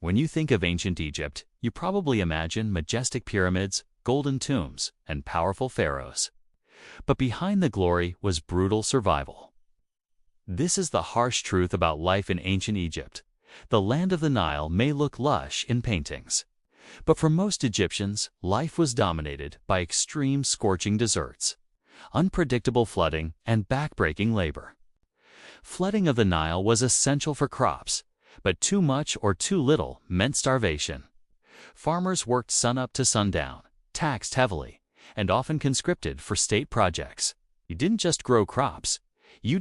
When you think of ancient Egypt, you probably imagine majestic pyramids, golden tombs, and powerful pharaohs. But behind the glory was brutal survival. This is the harsh truth about life in ancient Egypt. The land of the Nile may look lush in paintings, but for most Egyptians, life was dominated by extreme scorching deserts, unpredictable flooding, and backbreaking labor. Flooding of the Nile was essential for crops, but too much or too little meant starvation. Farmers worked sunup to sundown, taxed heavily, and often conscripted for state projects. You didn't just grow crops, you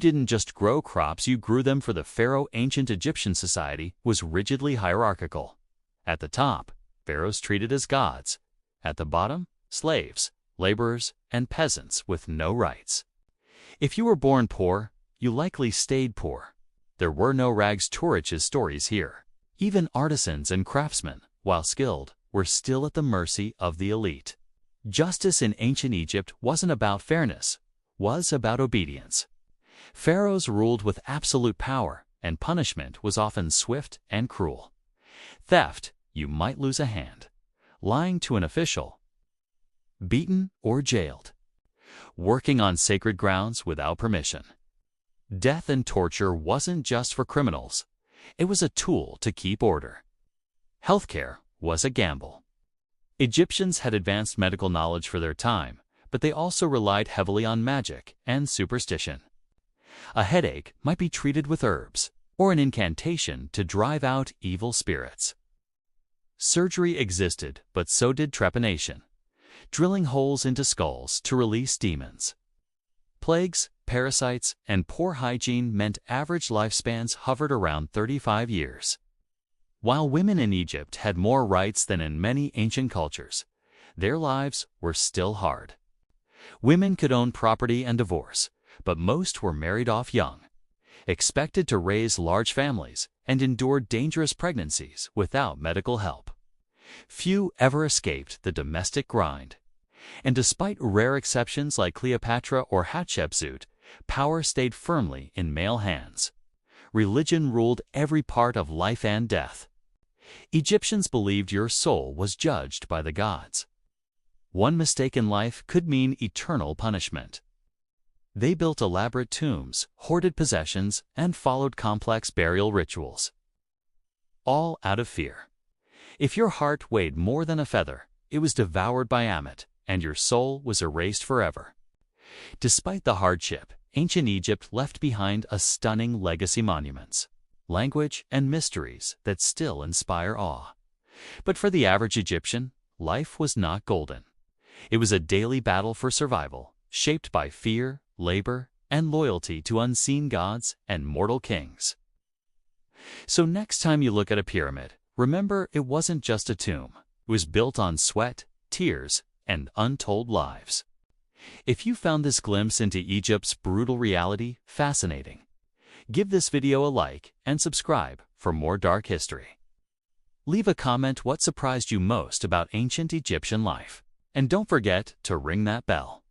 grew them for the pharaoh. Ancient Egyptian society was rigidly hierarchical. At the top, pharaohs treated as gods. At the bottom, slaves, laborers, and peasants with no rights. If you were born poor, you likely stayed poor. There were no rags to riches stories here. Even artisans and craftsmen, while skilled, were still at the mercy of the elite. Justice in ancient Egypt wasn't about fairness, was about obedience. Pharaohs ruled with absolute power, and punishment was often swift and cruel. Theft, you might lose a hand. Lying to an official, beaten or jailed. Working on sacred grounds without permission. Death and torture wasn't just for criminals. It was a tool to keep order. Healthcare was a gamble. Egyptians had advanced medical knowledge for their time, but they also relied heavily on magic and superstition. A headache might be treated with herbs, or an incantation to drive out evil spirits. Surgery existed, but so did trepanation, drilling holes into skulls to release demons. Plagues, parasites, and poor hygiene meant average lifespans hovered around 35 years. While women in Egypt had more rights than in many ancient cultures, their lives were still hard. Women could own property and divorce, but most were married off young, expected to raise large families, and endure dangerous pregnancies without medical help. Few ever escaped the domestic grind. And despite rare exceptions like Cleopatra or Hatshepsut, power stayed firmly in male hands. Religion ruled every part of life and death. Egyptians believed your soul was judged by the gods. One mistake in life could mean eternal punishment. They built elaborate tombs, hoarded possessions, and followed complex burial rituals. All out of fear. If your heart weighed more than a feather, it was devoured by Ammit, and your soul was erased forever. Despite the hardship, ancient Egypt left behind a stunning legacy monuments, language, and mysteries that still inspire awe. But for the average Egyptian, life was not golden. It was a daily battle for survival, shaped by fear, labor, and loyalty to unseen gods and mortal kings. So next time you look at a pyramid, remember it wasn't just a tomb. It was built on sweat, tears, and untold lives. If you found this glimpse into Egypt's brutal reality fascinating, give this video a like and subscribe for more dark history. Leave a comment what surprised you most about ancient Egyptian life. And don't forget to ring that bell.